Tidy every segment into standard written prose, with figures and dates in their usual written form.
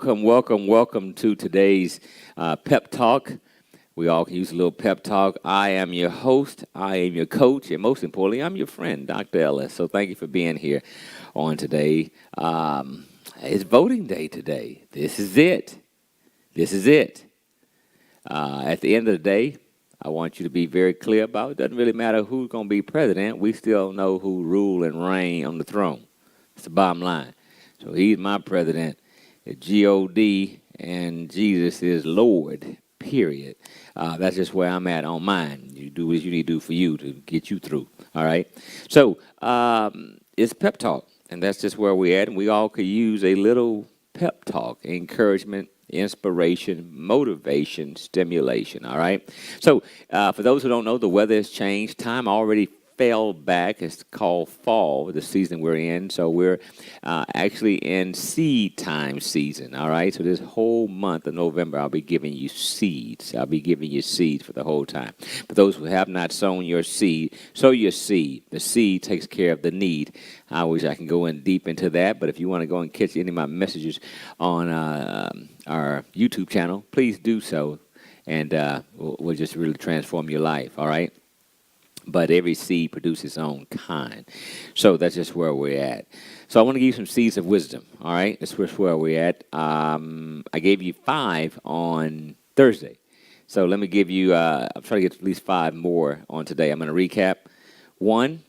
Welcome to today's Pep Talk. We all can use a little pep talk. I am your host, I am your coach, and most importantly, I'm your friend, Dr. Ellis. So thank you for being here on today. It's voting day today. This is it. This is it. At the end of the day, I want you to be very clear about it. Doesn't really matter who's going to be president. We still know who rule and reign on the throne. That's the bottom line. So he's my president. G-O-D, and Jesus is Lord, period. That's just where I'm at on mine. You do what you need to do for you to get you through, all right? So it's Pep Talk, and that's just where we're at, and we all could use a little pep talk, encouragement, inspiration, motivation, stimulation, all right? So for those who don't know, the weather has changed. Time already fell back. It's called fall, the season we're in. So we're actually in seed time season, all right? So this whole month of November, I'll be giving you seeds. I'll be giving you seeds for the whole time. For those who have not sown your seed, sow your seed. The seed takes care of the need. I wish I can go in deep into that, but if you want to go and catch any of my messages on our YouTube channel, please do so, and we'll just really transform your life, all right? But every seed produces its own kind. So that's just where we're at. So I want to give you some seeds of wisdom, all right? That's where we're at. I gave you 5 on Thursday. So let me give you, I'm trying to get at least 5 more on today. I'm going to recap. 1,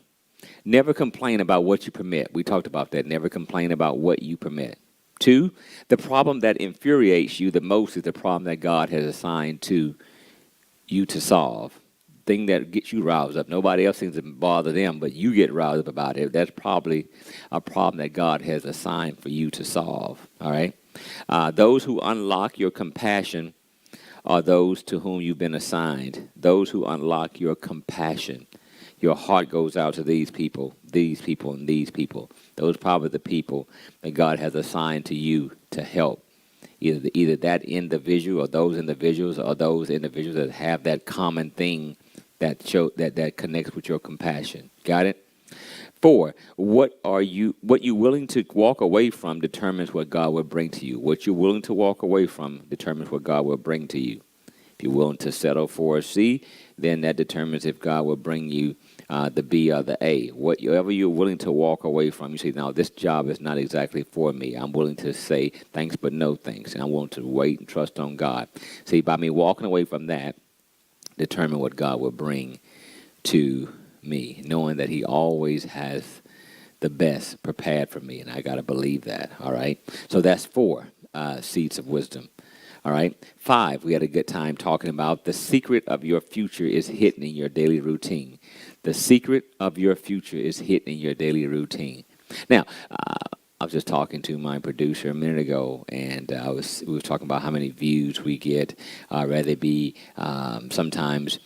never complain about what you permit. We talked about that. Never complain about what you permit. 2, the problem that infuriates you the most is the problem that God has assigned to you to solve. Thing that gets you roused up. Nobody else seems to bother them, but you get roused up about it. That's probably a problem that God has assigned for you to solve, all right? Those who unlock your compassion are those to whom you've been assigned. Those who unlock your compassion. Your heart goes out to these people, and these people. Those are probably the people that God has assigned to you to help. Either that individual or those individuals that have that common thing that connects with your compassion. Got it? 4, what you willing to walk away from determines what God will bring to you. What you're willing to walk away from determines what God will bring to you. If you're willing to settle for a C, then that determines if God will bring you the B or the A. Whatever you're willing to walk away from, you say, no, this job is not exactly for me. I'm willing to say thanks but no thanks, and I'm willing to wait and trust on God. See, by me walking away from that, determine what God will bring to me, knowing that he always has the best prepared for me, and I got to believe that, all right? So that's 4 seeds of wisdom, all right? 5, we had a good time talking about the secret of your future is hidden in your daily routine. The secret of your future is hidden in your daily routine. Now, I was just talking to my producer a minute ago, and we were talking about how many views we get, whether it be sometimes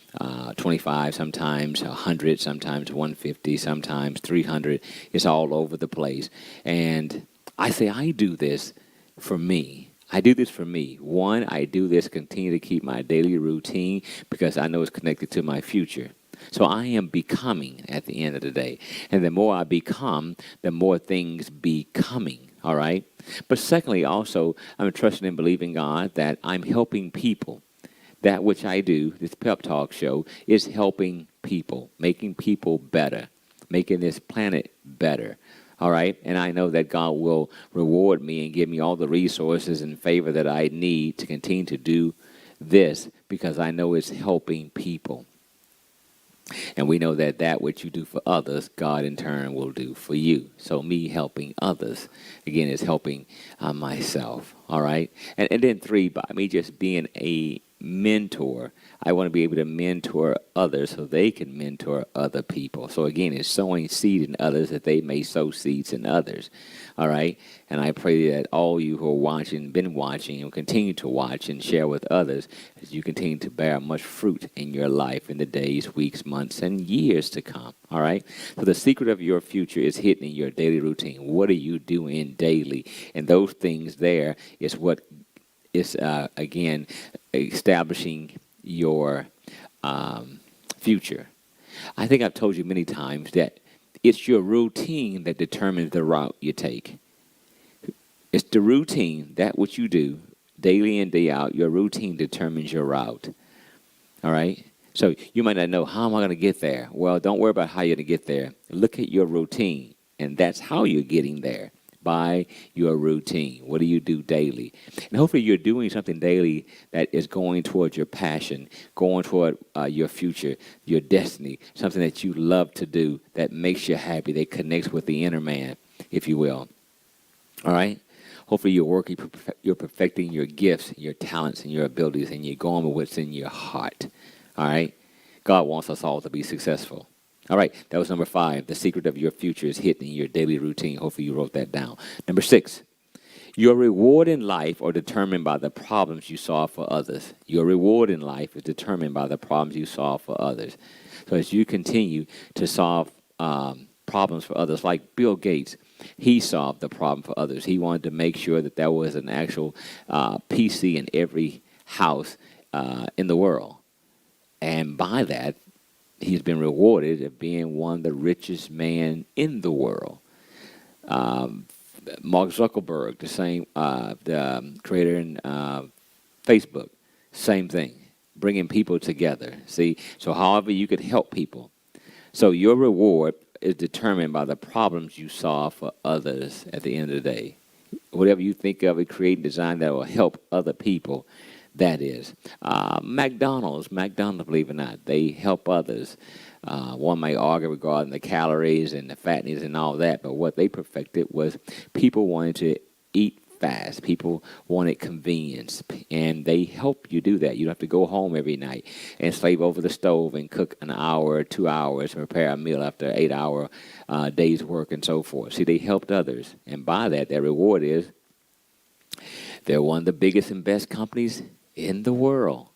25, sometimes 100, sometimes 150, sometimes 300. It's all over the place. And I say I do this for me. I do this for me. 1, I do this to continue to keep my daily routine because I know it's connected to my future. So I am becoming at the end of the day. And the more I become, the more things becoming, all right? But secondly, also, I'm trusting and believing God that I'm helping people. That which I do, this Pep Talk show, is helping people, making people better, making this planet better, all right? And I know that God will reward me and give me all the resources and favor that I need to continue to do this because I know it's helping people. And we know that which you do for others, God in turn will do for you. So me helping others, again, is helping myself, all right? And then 3, by me just being a mentor, I want to be able to mentor others so they can mentor other people. So again, it's sowing seed in others that they may sow seeds in others, all right? And I pray that all you who are watching, been watching, and continue to watch and share with others as you continue to bear much fruit in your life in the days, weeks, months, and years to come, all right? So the secret of your future is hidden in your daily routine. What are you doing daily? And those things there is what is, again, establishing your future. I think I've told you many times that it's your routine that determines the route you take. It's the routine, that what you do daily and day out. Your routine determines your route. All right? So you might not know, how am I going to get there? Well, don't worry about how you're going to get there. Look at your routine, and that's how you're getting there, by your routine. What do you do daily? And hopefully you're doing something daily that is going towards your passion, going toward your future, your destiny, something that you love to do that makes you happy, that connects with the inner man, if you will. All right? Hopefully you're working, you're perfecting your gifts, your talents, and your abilities, and you're going with what's in your heart. All right? God wants us all to be successful. All right, that was number 5. The secret of your future is hidden in your daily routine. Hopefully you wrote that down. Number 6, your reward in life are determined by the problems you solve for others. Your reward in life is determined by the problems you solve for others. So as you continue to solve problems for others, like Bill Gates, he solved the problem for others. He wanted to make sure that there was an actual PC in every house in the world. And by that, he's been rewarded of being one of the richest men in the world. Mark Zuckerberg, the same, the creator in Facebook, same thing, bringing people together. See, so however you could help people. So your reward is determined by the problems you solve for others at the end of the day. Whatever you think of, create and design that will help other people. That is. McDonald's, believe it or not, they help others. One may argue regarding the calories and the fatness and all that, but what they perfected was people wanted to eat fast. People wanted convenience, and they help you do that. You don't have to go home every night and slave over the stove and cook an hour or 2 hours and prepare a meal after 8-hour day's work and so forth. See, they helped others, and by that, their reward is they're one of the biggest and best companies in the world.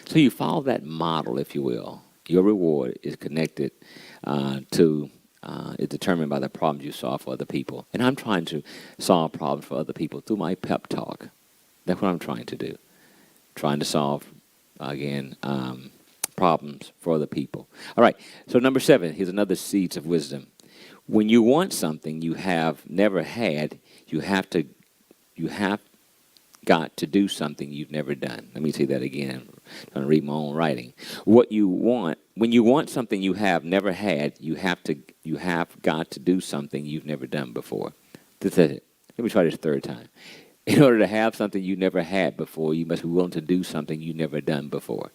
So you follow that model, if you will. Your reward is connected is determined by the problems you solve for other people. And I'm trying to solve problems for other people through my pep talk. That's what I'm trying to do. Trying to solve, again, problems for other people. All right, so number 7, here's another seeds of wisdom. When you want something you have never had, you have got to do something you've never done. Let me say that again. I'm going to read my own writing. When you want something you have never had, you have got to do something you've never done before. That's it. Let me try this 3rd time. In order to have something you never had before, you must be willing to do something you've never done before.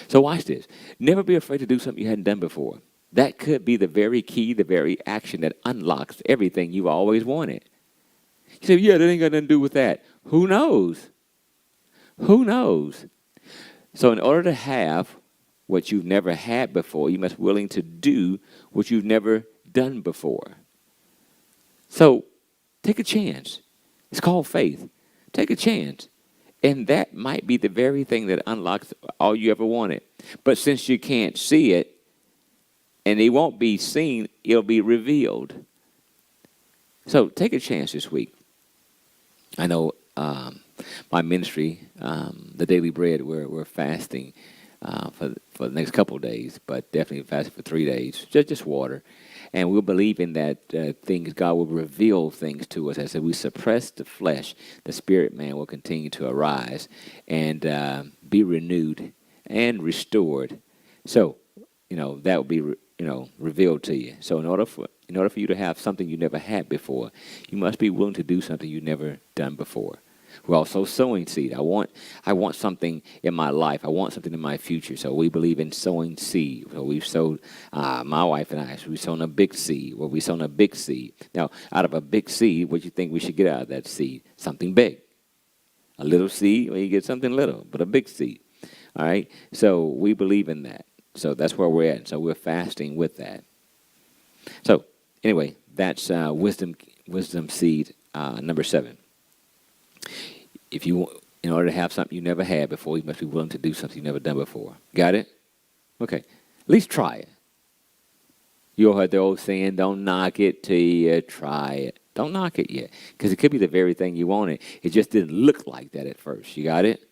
So watch this. Never be afraid to do something you hadn't done before. That could be the very key, the very action that unlocks everything you've always wanted. You say, yeah, that ain't got nothing to do with that. Who knows? Who knows? So in order to have what you've never had before, you must be willing to do what you've never done before. So take a chance. It's called faith. Take a chance. And that might be the very thing that unlocks all you ever wanted. But since you can't see it, and it won't be seen, it'll be revealed. So take a chance this week. I know my ministry, the Daily Bread, we're fasting for the next couple of days, but definitely fasting for 3 days, just water. And we'll believe in that God will reveal things to us. As we suppress the flesh, the spirit man will continue to arise and be renewed and restored. So, that will be revealed to you. So in order for you to have something you never had before, you must be willing to do something you've never done before. We're also sowing seed. I want something in my life. I want something in my future. So we believe in sowing seed. So we've sowed, my wife and I, we've sown a big seed. Well, we've sown a big seed. Now, out of a big seed, what do you think we should get out of that seed? Something big. A little seed, well, you get something little, but a big seed. All right? So we believe in that. So that's where we're at. So we're fasting with that. So anyway, that's wisdom seed number 7. In order to have something you never had before, you must be willing to do something you've never done before. Got it? Okay. At least try it. You all heard the old saying, don't knock it till you try it. Don't knock it yet. Because it could be the very thing you wanted. It just didn't look like that at first. You got it?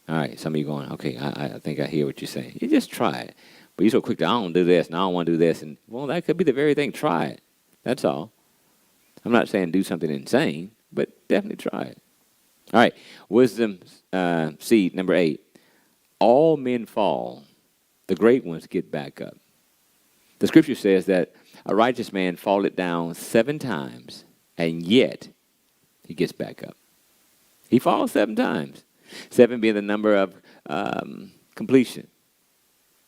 All right, some of you going, okay, I think I hear what you're saying. You just try it. But you're so quick to, I don't do this, and I don't want to do this. And, well, that could be the very thing. Try it. That's all. All I'm not saying do something insane, but definitely try it. All right, wisdom seed number 8. All men fall. The great ones get back up. The scripture says that a righteous man falleth down 7 times, and yet he gets back up. He falls 7 times. 7 being the number of completion.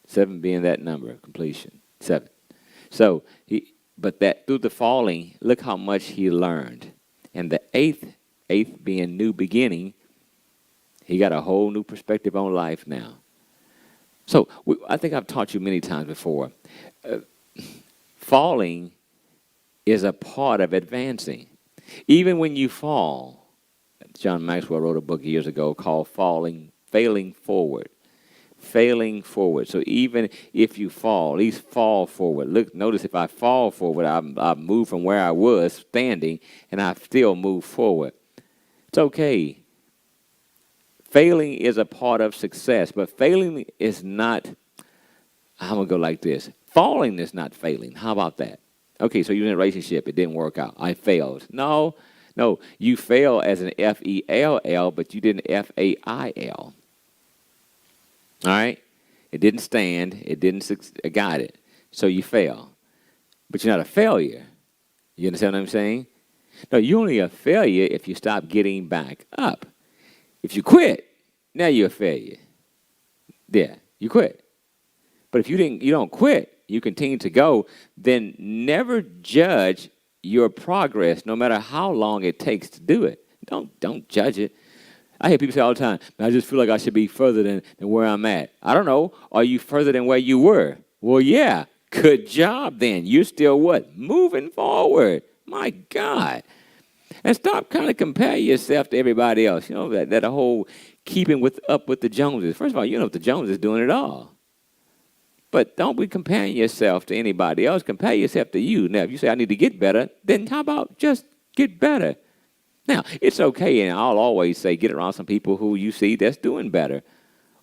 7 being that number of completion. 7. So, but that through the falling, look how much he learned. And the eighth being new beginning, he got a whole new perspective on life now. So I think I've taught you many times before. Falling is a part of advancing. Even when you fall, John Maxwell wrote a book years ago called Failing Forward. Failing forward. So even if you fall, at least fall forward. Look, notice if I fall forward, I move from where I was standing, and I still move forward. It's okay. Failing is a part of success, but failing is not, I'm going to go like this. Falling is not failing. How about that? Okay, so you're in a relationship. It didn't work out. I failed. No, you failed as an F-E-L-L, but you didn't F-A-I-L. All right? It didn't stand. It didn't, got it. So you fail. But you're not a failure. You understand what I'm saying? No, you're only a failure if you stop getting back up. If you quit, now you're a failure. Yeah, you quit. But if you don't quit, you continue to go, then never judge your progress, no matter how long it takes to do it. Don't judge it. I hear people say all the time, I just feel like I should be further than where I'm at. I don't know. Are you further than where you were? Well, yeah. Good job then. You're still what? Moving forward. My God. And stop kind of comparing yourself to everybody else. You know, that whole keeping up with the Joneses. First of all, you know the Joneses doing it all. But don't be comparing yourself to anybody else. Compare yourself to you. Now, if you say, I need to get better, then how about just get better? Now, it's okay, and I'll always say get around some people who you see that's doing better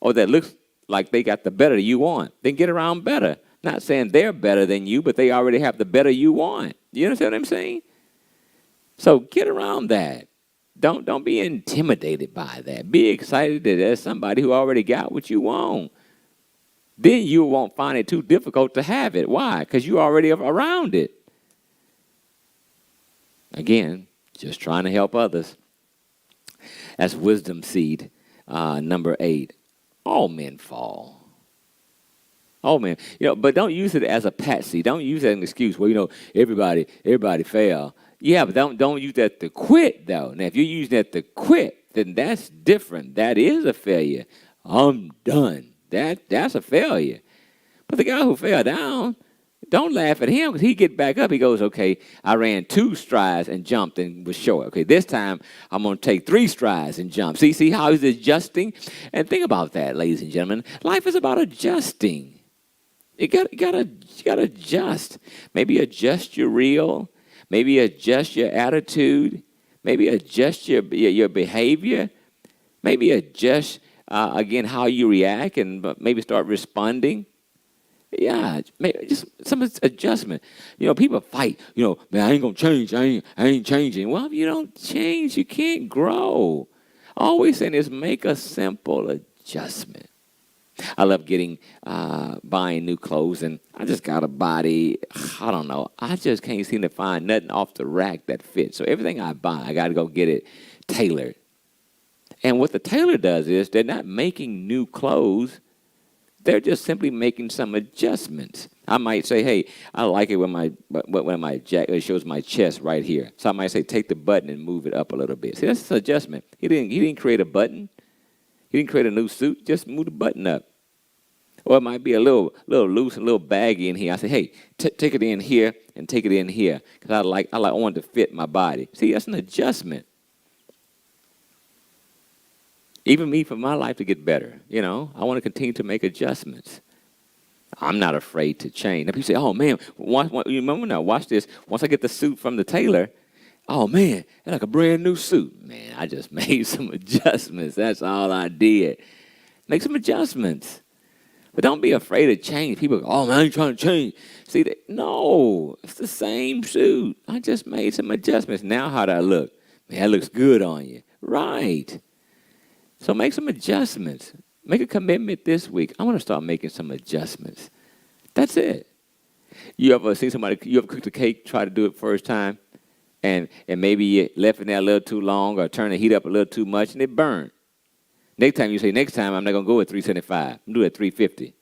or that looks like they got the better you want. Then get around better. Not saying they're better than you, but they already have the better you want. You understand what I'm saying? So get around that. Don't be intimidated by that. Be excited that there's somebody who already got what you want. Then you won't find it too difficult to have it. Why? Because you're already around it. Again, just trying to help others. That's wisdom seed number 8. All men fall. All men. But don't use it as a patsy. Don't use that as an excuse. Well, everybody fail. Yeah, but don't use that to quit, though. Now, if you're using that to quit, then that's different. That is a failure. I'm done. That's a failure. But the guy who fell down, don't laugh at him because he get back up. He goes, okay, I ran 2 strides and jumped and was short. Okay, this time I'm going to take 3 strides and jump. See how he's adjusting? And think about that, ladies and gentlemen. Life is about adjusting. You gotta adjust. Maybe adjust your reel. Maybe adjust your attitude. Maybe adjust your behavior. Maybe adjust, again, how you react and maybe start responding. Yeah, maybe just some adjustment. People fight. Man, I ain't going to change. I ain't changing. Well, if you don't change, you can't grow. Always saying is make a simple adjustment. I love buying new clothes, and I just got a body, I don't know. I just can't seem to find nothing off the rack that fits. So everything I buy, I got to go get it tailored. And what the tailor does is they're not making new clothes. They're just simply making some adjustments. I might say, hey, I like it when my jacket shows my chest right here. So I might say, take the button and move it up a little bit. See, that's an adjustment. He didn't create a button. He didn't create a new suit. Just move the button up. Or it might be a little loose and a little baggy in here. I say, hey, take it in here and take it in here because I want it to fit my body. See, that's an adjustment. Even me, for my life to get better, I want to continue to make adjustments. I'm not afraid to change. Now people say, oh, man, you remember now, watch this. Once I get the suit from the tailor, oh, man, that's like a brand new suit. Man, I just made some adjustments. That's all I did. Make some adjustments. But don't be afraid of change. People go, oh, man, I ain't trying to change. See, no, it's the same suit. I just made some adjustments. Now how do I look? Man, that looks good on you. Right. So make some adjustments. Make a commitment this week. I want to start making some adjustments. That's it. You ever see somebody, you ever cooked a cake, try to do it first time, and maybe you left it there a little too long or turned the heat up a little too much and it burned. Next time you say, next time I'm not going to go at 375. I'm going to do it at 350.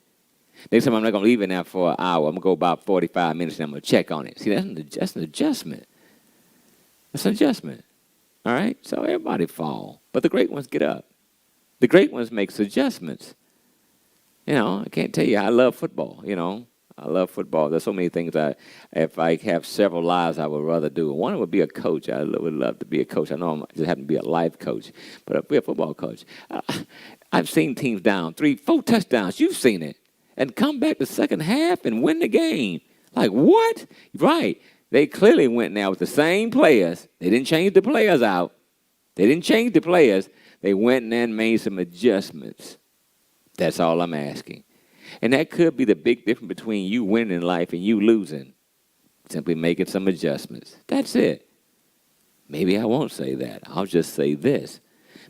Next time I'm not going to leave it there for an hour. I'm going to go about 45 minutes and I'm going to check on it. See, that's an adjustment. That's an adjustment. All right? So everybody fall. But the great ones get up. The great ones make adjustments. You know, I can't tell you, I love football, you know. I love football. There's so many things if I have several lives, I would rather do. One would be a coach. I would love to be a coach. I know I just happen to be a life coach, but I'd be a football coach. I've seen teams down 3-4 touchdowns. You've seen it. And come back the second half and win the game. Like, what? Right. They clearly went now with the same players. They didn't change the players out. They didn't change the players. They went and made some adjustments. That's all I'm asking. And that could be the big difference between you winning in life and you losing. Simply making some adjustments. That's it. Maybe I won't say that. I'll just say this.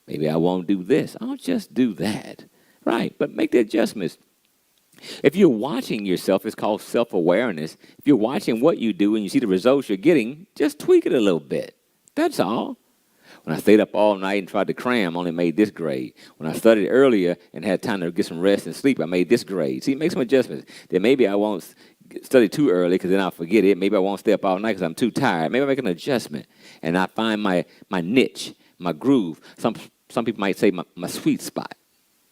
Maybe I won't do this. I'll just do that. Right. But make the adjustments. If you're watching yourself, it's called self-awareness. If you're watching what you do and you see the results you're getting, just tweak it a little bit. That's all. When I stayed up all night and tried to cram, I only made this grade. When I studied earlier and had time to get some rest and sleep, I made this grade. See, make some adjustments. Then maybe I won't study too early because then I'll forget it. Maybe I won't stay up all night because I'm too tired. Maybe I make an adjustment and I find my niche, my groove. Some people might say my sweet spot.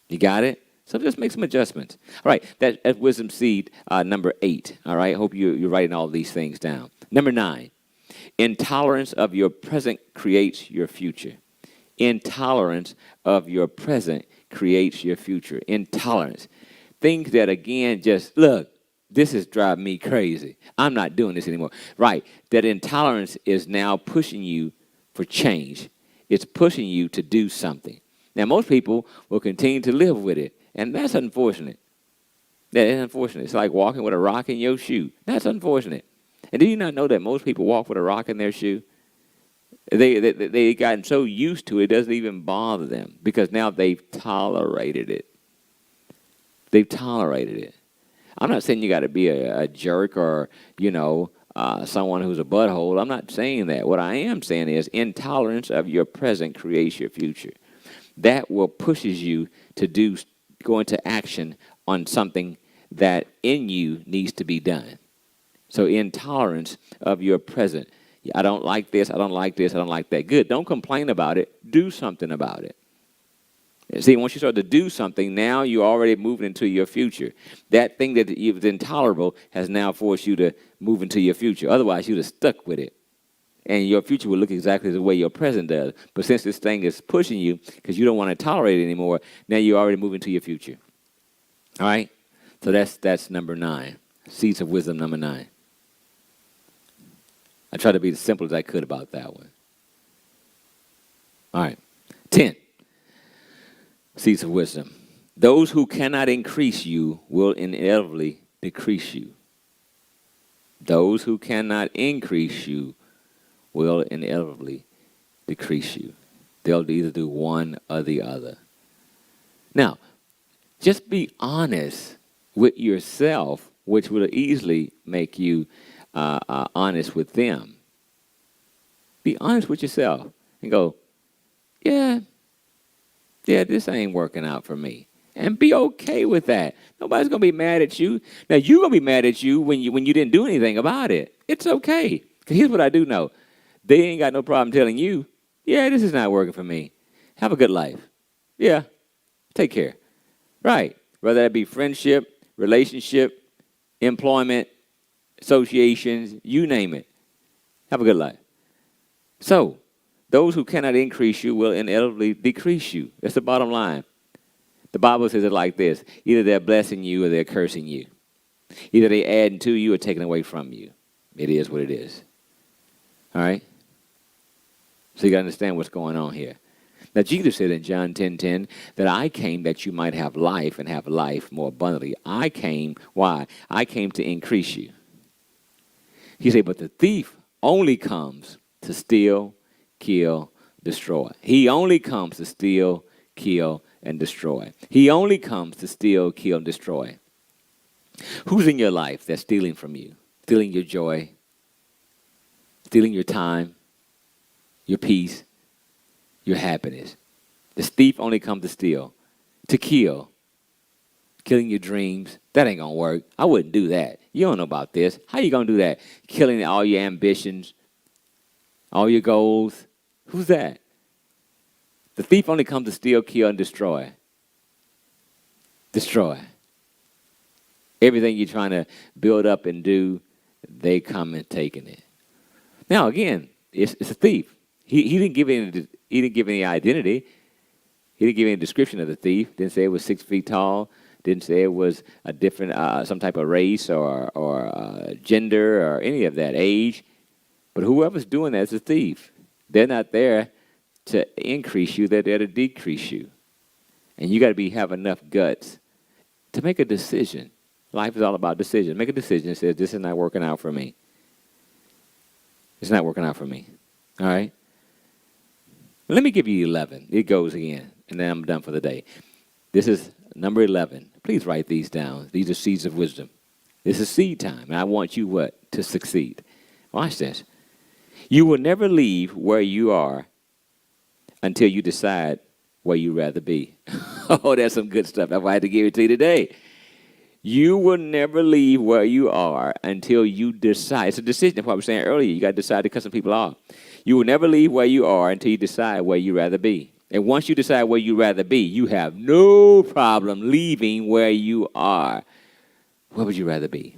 You got it? So just make some adjustments. All right, that's wisdom seed number 8. All right, I hope you're writing all these things down. Number 9. Intolerance of your present creates your future. Intolerance of your present creates your future. Intolerance. Things that, again, just, look, this is driving me crazy. I'm not doing this anymore. Right. That intolerance is now pushing you for change. It's pushing you to do something. Now, most people will continue to live with it, and that's unfortunate. That is unfortunate. It's like walking with a rock in your shoe. That's unfortunate. And do you not know that most people walk with a rock in their shoe? They gotten so used to it, it doesn't even bother them because now they've tolerated it. They've tolerated it. I'm not saying you got to be a jerk or, someone who's a butthole. I'm not saying that. What I am saying is intolerance of your present creates your future. That will pushes you to go into action on something that in you needs to be done. So intolerance of your present. I don't like this, I don't like this, I don't like that. Good, don't complain about it. Do something about it. See, once you start to do something, now you're already moving into your future. That thing that was intolerable has now forced you to move into your future. Otherwise, you'd have stuck with it. And your future will look exactly the way your present does. But since this thing is pushing you because you don't want to tolerate it anymore, now you're already moving to your future. All right? So that's number 9. Seeds of wisdom, number 9. I tried to be as simple as I could about that one. All right. 10. Seeds of wisdom. Those who cannot increase you will inevitably decrease you. Those who cannot increase you will inevitably decrease you. They'll either do one or the other. Now, just be honest with yourself, which will easily make you honest with them. Be honest with yourself and go, yeah, this ain't working out for me. And be okay with that. Nobody's going to be mad at you. Now, you're going to be mad at you when you didn't do anything about it. It's okay. Because here's what I do know. They ain't got no problem telling you, yeah, this is not working for me. Have a good life. Yeah, take care. Right. Whether that be friendship, relationship, employment, associations, you name it. Have a good life. So, those who cannot increase you will inevitably decrease you. That's the bottom line. The Bible says it like this. Either they're blessing you or they're cursing you. Either they're adding to you or taking away from you. It is what it is. All right? So you got to understand what's going on here. Now, Jesus said in John 10:10 that I came that you might have life and have life more abundantly. I came, why? I came to increase you. He said, but the thief only comes to steal, kill, destroy. He only comes to steal, kill, and destroy. He only comes to steal, kill, and destroy. Who's in your life that's stealing from you? Stealing your joy, stealing your time, your peace, your happiness. This thief only comes to steal, to kill, killing your dreams. That ain't gonna work. I wouldn't do that. You don't know about this. How you gonna do that? Killing all your ambitions, all your goals. Who's that? The thief only comes to steal, kill, and destroy. Destroy. Everything you're trying to build up and do, they come and taking it. Now again, it's a thief. He didn't give any identity. He didn't give any description of the thief. Didn't say it was 6 feet tall. Didn't say it was a different, some type of race or gender or any of that, age. But whoever's doing that is a thief. They're not there to increase you. They're there to decrease you. And you got to have enough guts to make a decision. Life is all about decision. Make a decision that says, this is not working out for me. It's not working out for me. All right? Let me give you 11. It goes again, and then I'm done for the day. This is number 11. Please write these down. These are seeds of wisdom. This is seed time, and I want you what? To succeed. Watch this. You will never leave where you are until you decide where you'd rather be. Oh, that's some good stuff. That's why I had to give it to you today. You will never leave where you are until you decide. It's a decision. That's what I was saying earlier. You got to decide to cut some people off. You will never leave where you are until you decide where you'd rather be. And once you decide where you'd rather be, you have no problem leaving where you are. Where would you rather be?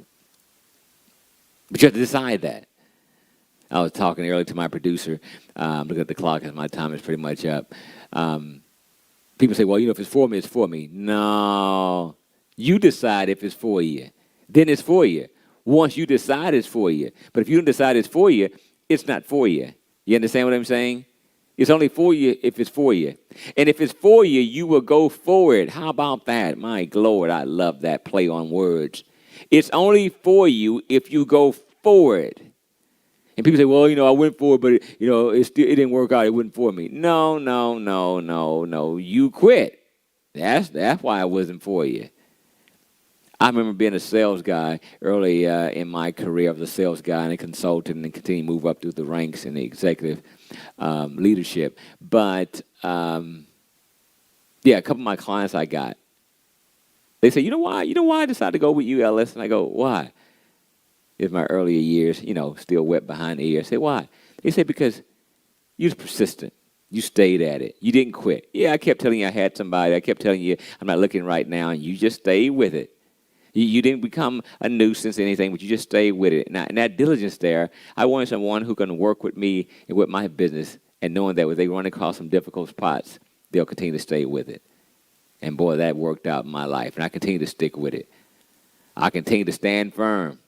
But you have to decide that. I was talking earlier to my producer. Looking at the clock, and my time is pretty much up. People say, well, if it's for me, it's for me. No. You decide if it's for you. Then it's for you. Once you decide it's for you. But if you don't decide it's for you, it's not for you. You understand what I'm saying? It's only for you if it's for you. And if it's for you, you will go forward. How about that? My Lord, I love that play on words. It's only for you if you go forward. And people say, well, I went for it, but it didn't work out. It wasn't for me. No. You quit. That's why it wasn't for you. I remember being a sales guy early in my career. I was a sales guy and a consultant and continued to move up through the ranks in the executive leadership. But, a couple of my clients I got, they say, you know why I decided to go with you, Ellis? And I go, why? It's my earlier years, still wet behind the ears. I say, why? They say, because you was persistent. You stayed at it. You didn't quit. Yeah, I kept telling you I had somebody. I kept telling you I'm not looking right now, and you just stayed with it. You didn't become a nuisance or anything, but you just stayed with it. And that diligence there, I wanted someone who can work with me and with my business, and knowing that when they run across some difficult spots, they'll continue to stay with it. And boy, that worked out in my life, and I continue to stick with it. I continue to stand firm.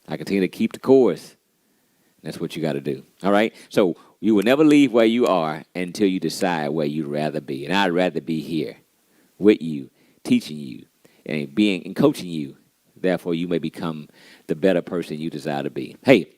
I continue to keep the course. That's what you got to do. All right? So you will never leave where you are until you decide where you'd rather be. And I'd rather be here with you, teaching you, and coaching you. Therefore, you may become the better person you desire to be. Hey,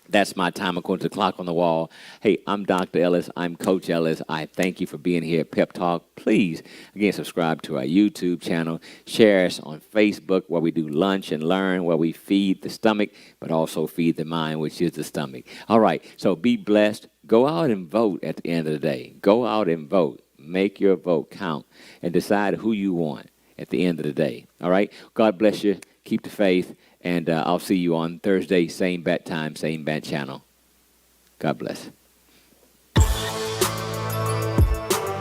that's my time according to the clock on the wall. Hey, I'm Dr. Ellis. I'm Coach Ellis. I thank you for being here at Pep Talk. Please, again, subscribe to our YouTube channel. Share us on Facebook where we do lunch and learn, where we feed the stomach, but also feed the mind, which is the stomach. All right, so be blessed. Go out and vote at the end of the day. Go out and vote. Make your vote count and decide who you want at the end of the day. All right? God bless you. Keep the faith. And I'll see you on Thursday, same bat time, same bat channel. God bless.